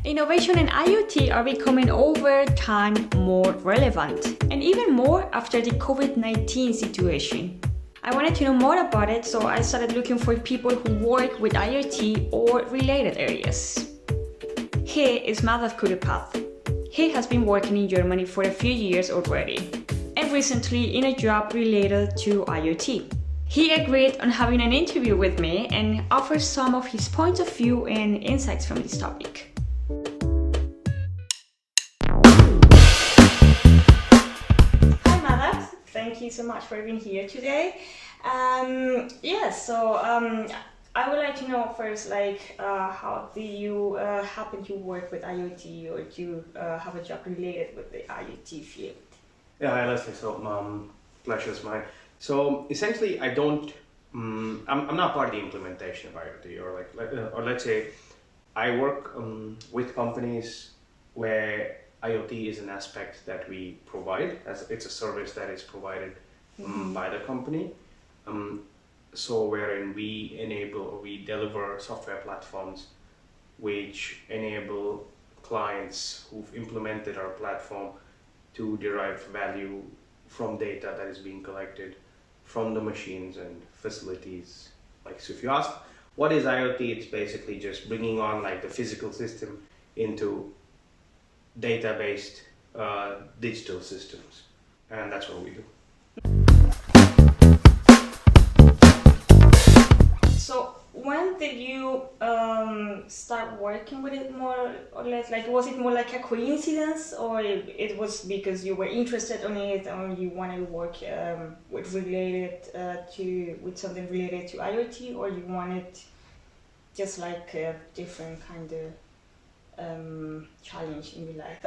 Innovation and IoT are becoming over time more relevant, and even more after the COVID-19 situation. I wanted to know more about it, so I started looking for people who work with IoT or related areas. He is Madhav Kuruppath. He has been working in Germany for a few years already, and recently in a job related to IoT. He agreed on having an interview with me and offers some of his points of view and insights from this topic. Hi Madhav, thank you so much for being here today. I would like to know first, how do you happen to work with IoT, or do you have a job related with the IoT field? Yeah, hi Leslie. So, pleasure's mine. So essentially, I don't. I'm not part of the implementation of IoT, or let's say, I work with companies where IoT is an aspect that we provide, as it's a service that is provided by the company. So wherein we enable or we deliver software platforms which enable clients who've implemented our platform to derive value from data that is being collected from the machines and facilities. So if you ask, what is IoT? It's basically just bringing on the physical system into data-based digital systems, and that's what we do. So when did you start working with it more or less? Was it more like a coincidence, or it was because you were interested in it, or you wanted to work with something related to IoT, or you wanted just like a different kind of challenge in your life?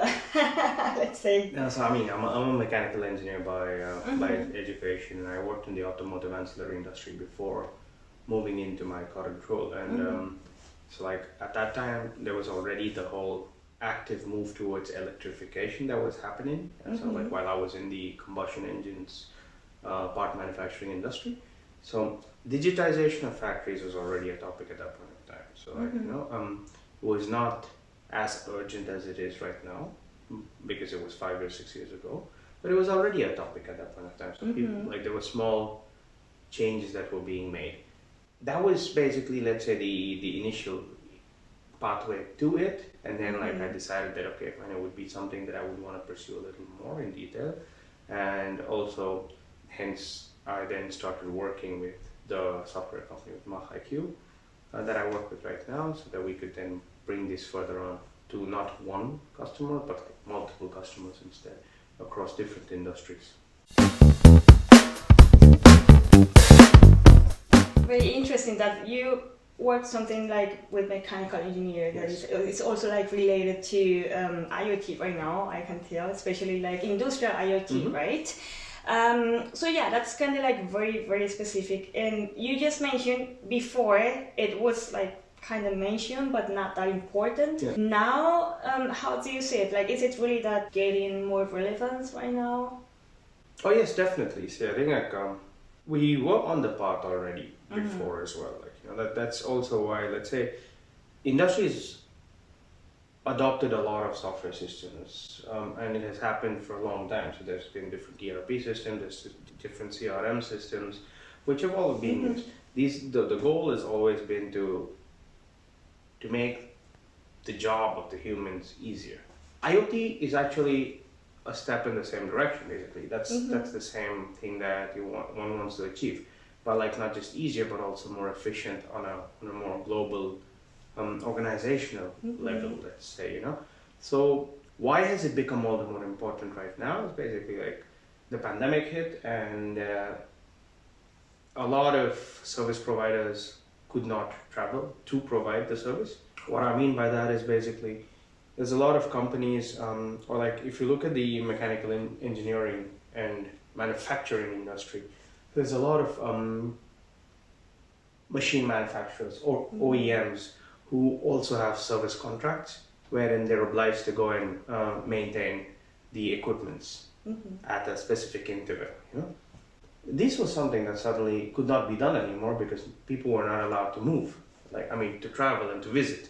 Let's say. Yeah, so I'm a mechanical engineer by education, and I worked in the automotive ancillary industry before moving into my current role, and so at that time there was already the whole active move towards electrification that was happening. And so while I was in the combustion engines part manufacturing industry, so digitization of factories was already a topic at that point in time. So it was not as urgent as it is right now, because it was 5 or 6 years ago, but it was already a topic at that point in time. So people, there were small changes that were being made. That was basically, let's say, the initial pathway to it, and then I decided that fine, it would be something that I would want to pursue a little more in detail, and also hence I then started working with the software company with MachIQ that I work with right now, so that we could then bring this further on to not one customer but multiple customers instead across different industries. Very interesting that you work something with mechanical engineer that is also related to IoT right now, I can tell, especially industrial IoT, right? So yeah, that's kind of very, very specific. And you just mentioned before it was kind of mentioned but not that important. Yeah. Now, how do you see it? Is it really that getting more relevance right now? Oh yes, definitely. See, I think we were on the path already before as well. That's also why, let's say, industries adopted a lot of software systems, and it has happened for a long time. So there's been different ERP systems, there's different CRM systems, which have all been used. The goal has always been to make the job of the humans easier. IoT is actually a step in the same direction, basically. That's the same thing that one wants to achieve, but not just easier, but also more efficient on a more global organizational level, let's say. So why has it become all the more important right now? It's basically the pandemic hit, and a lot of service providers could not travel to provide the service. What I mean by that is basically there's a lot of companies, if you look at the mechanical engineering and manufacturing industry, there's a lot of machine manufacturers or OEMs who also have service contracts wherein they're obliged to go and maintain the equipments at a specific interval. This was something that suddenly could not be done anymore because people were not allowed to move, to travel and to visit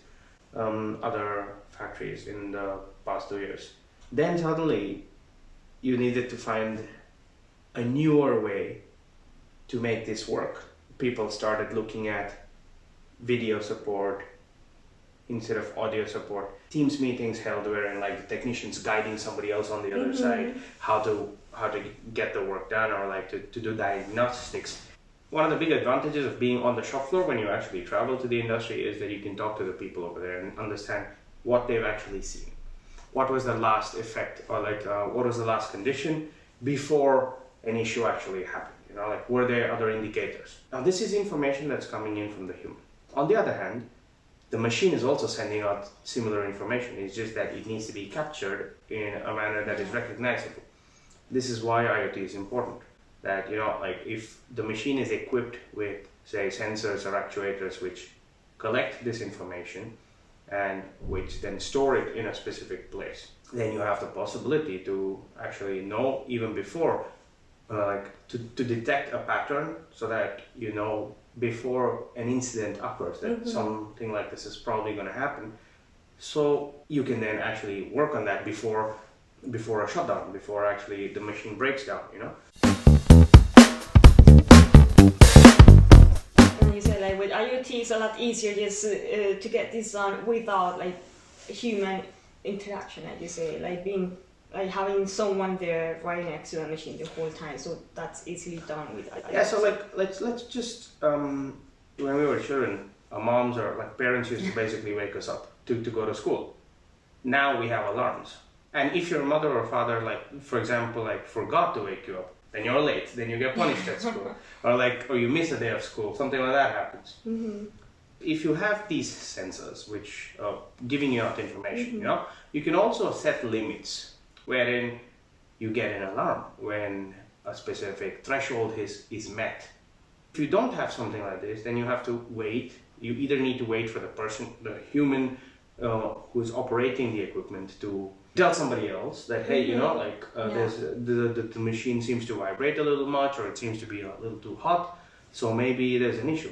other factories in the past 2 years. Then suddenly you needed to find a newer way to make this work. People started looking at video support instead of audio support. Teams meetings held wherein like the technicians guiding somebody else on the other side how to get the work done, or like to do diagnostics. One of the big advantages of being on the shop floor when you actually travel to the industry is that you can talk to the people over there and understand what they've actually seen. What was the last effect, or like what was the last condition before an issue actually happened? You know, like were there other indicators? Now this is information that's coming in from the human. On the other hand, the machine is also sending out similar information. It's just that it needs to be captured in a manner that is recognizable. This is why IoT is important. That, you know, like if the machine is equipped with, say, sensors or actuators which collect this information and which then store it in a specific place, then you have the possibility to actually know even before, to detect a pattern, so that you know before an incident occurs that something like this is probably going to happen. So you can then actually work on that before a shutdown, before actually the machine breaks down, you know. And you said like with IoT it's a lot easier just to get this done without like human interaction, as you say, like having someone there right next to the machine the whole time, so that's easily done with IoT. Yeah, so like let's just when we were children, our moms or like parents used to basically wake us up to go to school. Now we have alarms. And if your mother or father, like for example, like forgot to wake you up, then you're late, then you get punished at school, or you miss a day of school, something like that happens. If you have these sensors which are giving you out information, you know, you can also set limits wherein you get an alarm when a specific threshold is met. If you don't have something like this, then you have to wait. You either need to wait for the human who's operating the equipment to tell somebody else that, hey, you know, like there's the machine seems to vibrate a little much, or it seems to be a little too hot, so maybe there's an issue.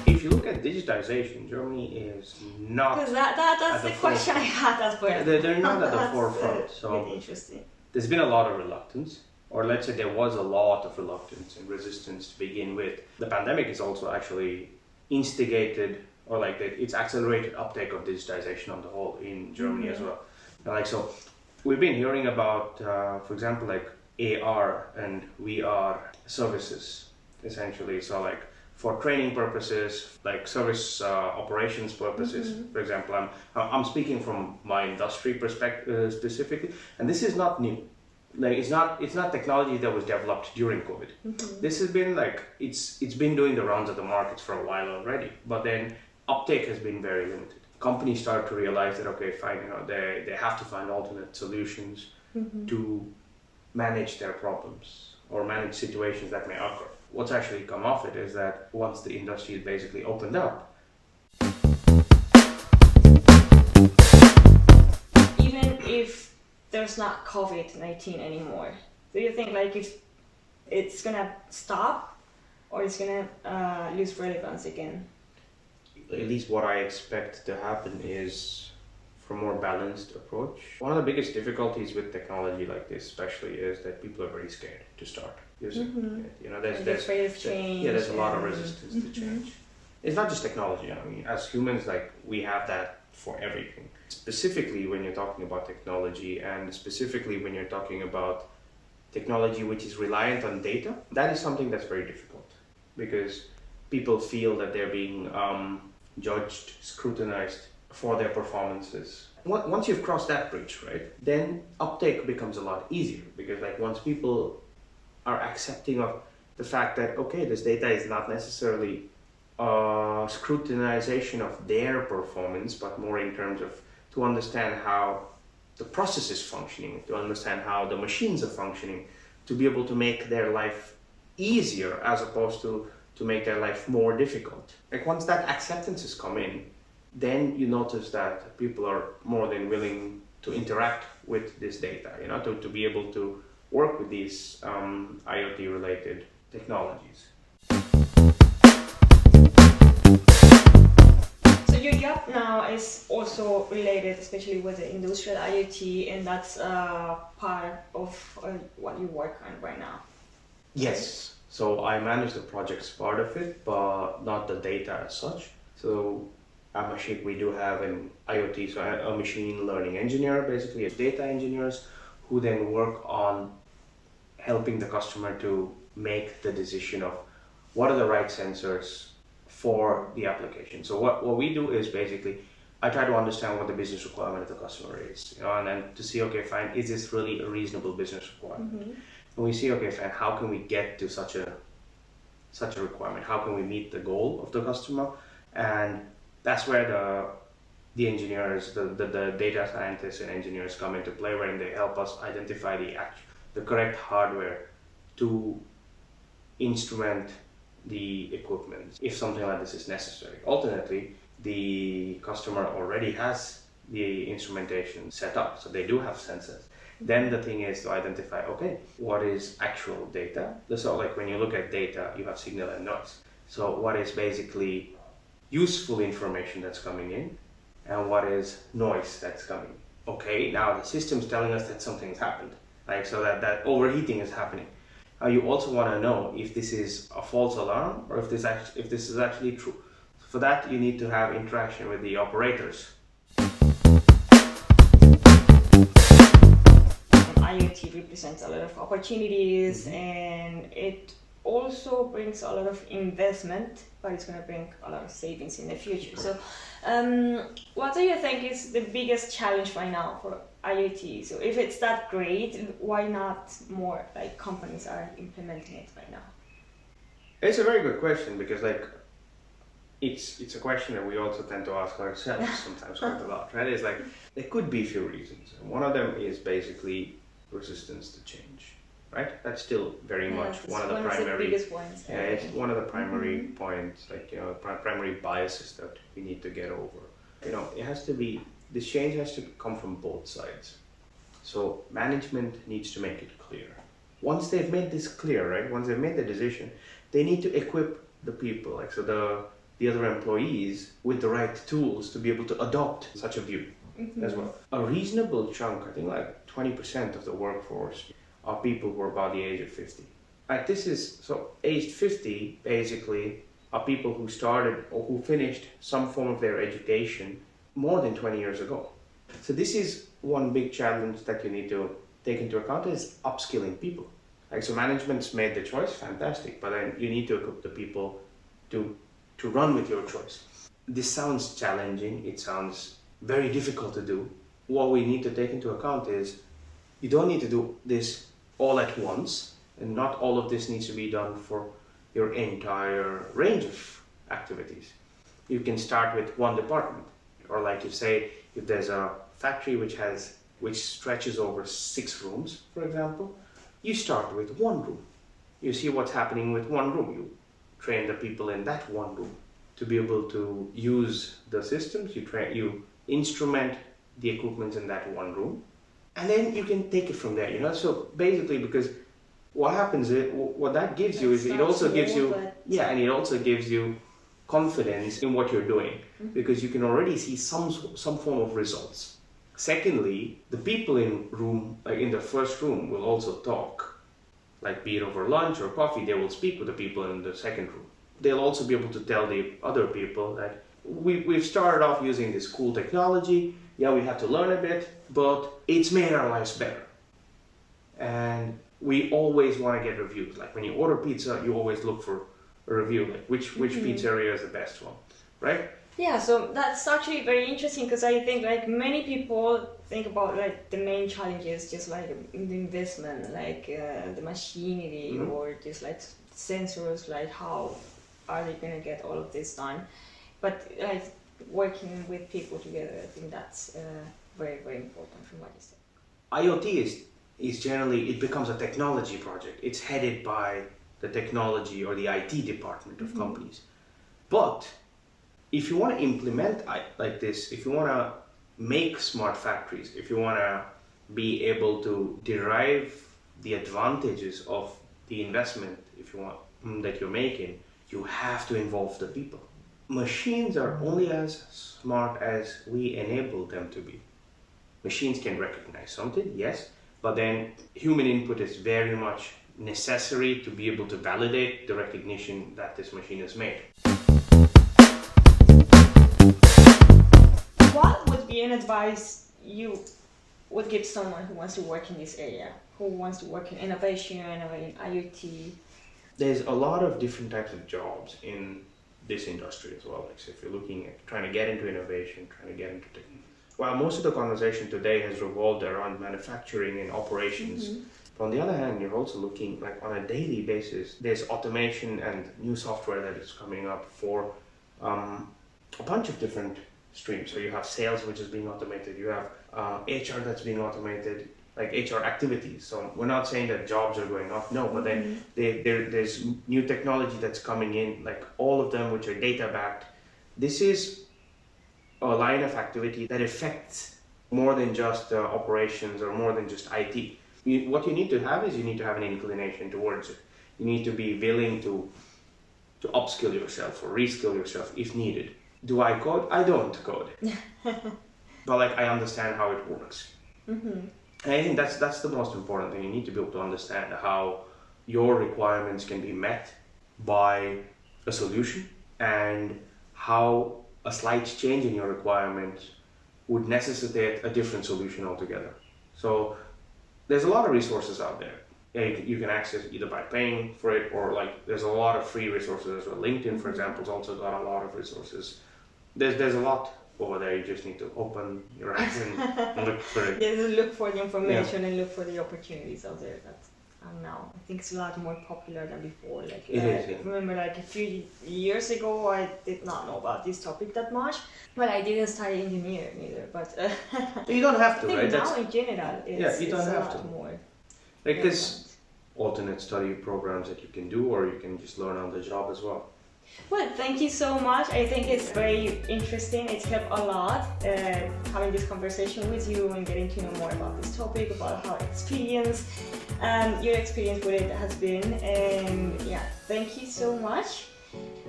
If you look at digitization, Germany is not. Because that's the question I had as well. They're not at the forefront. So really interesting. There's been a lot of reluctance, or let's say there was a lot of reluctance and resistance to begin with. The pandemic is also actually instigated, or like it's accelerated uptake of digitization on the whole in Germany as well. Like, so we've been hearing about, for example, like AR and VR services, essentially. So like for training purposes, like service operations purposes, for example, I'm speaking from my industry perspective specifically, and this is not new. Like it's not technology that was developed during COVID. This has been like it's been doing the rounds of the markets for a while already, but then uptake has been very limited. Companies start to realize that, okay, fine, you know, they have to find alternate solutions to manage their problems or manage situations that may occur. What's actually come off it is that once the industry is basically opened up, even if there's not COVID-19 anymore, do you think like if it's gonna stop or it's gonna lose relevance again? at least what I expect to happen is for a more balanced approach. One of the biggest difficulties with technology like this especially is that people are very scared to start using it. You know, there's afraid of change. there's a lot of resistance to change. It's not just technology. I mean, as humans, like, we have that for everything. Specifically when you're talking about technology, and specifically when you're talking about technology which is reliant on data, that is something that's very difficult because people feel that they're being judged, scrutinized for their performances. Once you've crossed that bridge, right, then uptake becomes a lot easier because, like, once people are accepting of the fact that, okay, this data is not necessarily scrutinization of their performance, but more in terms of to understand how the process is functioning, to understand how the machines are functioning, to be able to make their life easier as opposed to make their life more difficult. Like, once that acceptance has come in, then you notice that people are more than willing to interact with this data, you know, to be able to work with these IoT related technologies. have now is also related, especially with the industrial IoT, and that's part of what you work on right now. Yes. So I manage the project's part of it, but not the data as such. So at Mashik, we do have an IoT, so a machine learning engineer, basically, data engineers who then work on helping the customer to make the decision of what are the right sensors for the application. So what we do is basically, I try to understand what the business requirement of the customer is, and then to see, okay, fine, is this really a reasonable business requirement? And we see, okay, fine, how can we get to such a requirement? How can we meet the goal of the customer? And that's where the engineers, the data scientists and engineers come into play, wherein they help us identify the correct hardware to instrument the equipment if something like this is necessary. Ultimately, the customer already has the instrumentation set up, so they do have sensors. Then the thing is to identify, okay, what is actual data? So like when you look at data, you have signal and noise. So what is basically useful information that's coming in and what is noise that's coming in? Okay, now the system's telling us that something's happened, like so that overheating is happening. You also want to know if this is a false alarm or if this is actually true. For that, you need to have interaction with the operators. IoT represents a lot of opportunities, and it also brings a lot of investment, but it's going to bring a lot of savings in the future. So what do you think is the biggest challenge right now for IoT? So if it's that great, why not more like companies are implementing it right now? It's a very good question, because like it's a question that we also tend to ask ourselves sometimes quite a lot, right? It's like there could be a few reasons. One of them is basically resistance to change, right? That's still very much one of the primary biggest points. Yeah, it's one of the primary points, like primary biases that we need to get over. It has to be, this change has to come from both sides. So management needs to make it clear. Once they've made this clear, right? Once they've made the decision, they need to equip the people, like so the other employees, with the right tools to be able to adopt such a view as well. A reasonable chunk, I think like 20% of the workforce are people who are about the age of 50. Like aged 50 basically are people who started or who finished some form of their education more than 20 years ago. So this is one big challenge that you need to take into account, is upskilling people. Like, so management's made the choice, fantastic, but then you need to equip the people to run with your choice. This sounds challenging, it sounds very difficult to do. What we need to take into account is you don't need to do this all at once, and not all of this needs to be done for your entire range of activities. You can start with one department, or like you say, if there's a factory which stretches over 6 rooms, for example, you start with one room. You see what's happening with one room. You train the people in that one room to be able to use the systems. You instrument the equipment in that one room, and then you can take it from there. So basically, because what happens is, what that gives you is, it also gives you and it also gives you confidence in what you're doing, because you can already see some form of results. Secondly, the people in the first room will also talk, like be it over lunch or coffee. They will speak with the people in the second room. They'll also be able to tell the other people that we've started off using this cool technology. Yeah, we had to learn a bit, but it's made our lives better. And we always want to get reviews. Like when you order pizza, you always look for a review, like which pizzeria is the best one, right? Yeah, so that's actually very interesting, because I think like many people think about like the main challenges, just like the investment, like the machinery, or just like sensors, like how are they going to get all of this done? But like working with people together, I think that's very, very important from what you said. IoT is generally, it becomes a technology project. It's headed by the technology or the IT department of companies. But if you want to implement like this, if you want to make smart factories, if you want to be able to derive the advantages of the investment, if you want, that you're making, you have to involve the people. machines are only as smart as we enable them to be. Machines can recognize something, yes, but then human input is very much necessary to be able to validate the recognition that this machine has made. What would be an advice you would give someone who wants to work in this area, who wants to work in innovation or in IoT? There's a lot of different types of jobs in this industry as well. Like, so if you're looking at trying to get into innovation, trying to get into technology. While most of the conversation today has revolved around manufacturing and operations, on the other hand, you're also looking like on a daily basis, there's automation and new software that is coming up for a bunch of different streams. So you have sales, which is being automated. You have HR that's being automated, like HR activities. So we're not saying that jobs are going off, no, but then there's new technology that's coming in, like all of them which are data backed. This is a line of activity that affects more than just operations or more than just IT. What you need to have is you need to have an inclination towards it. You need to be willing to upskill yourself or reskill yourself if needed. Do I code? I don't code. But like I understand how it works. And I think that's the most important thing. You need to be able to understand how your requirements can be met by a solution and how a slight change in your requirements would necessitate a different solution altogether. So there's a lot of resources out there. You can access either by paying for it or like there's a lot of free resources as well. LinkedIn, for example, has also got a lot of resources. There's a lot over there. You just need to open your eyes and look for it. Just look for the information and look for the opportunities out there. That's now I think it's a lot more popular than before. Like It is, yeah. remember, like a few years ago, I did not know about this topic that much. Well, I didn't study engineering either, but You don't have to, I think right? now in general, you don't it's have a lot to. more. Like there's alternate study programs that you can do, or you can just learn on the job as well. Well, thank you so much. I think it's very interesting. It's helped a lot having this conversation with you and getting to know more about this topic, about how your experience with it has been. And yeah, thank you so much.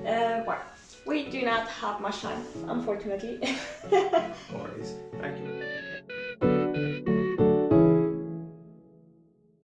Well, we do not have much time, unfortunately. No worries. Thank you.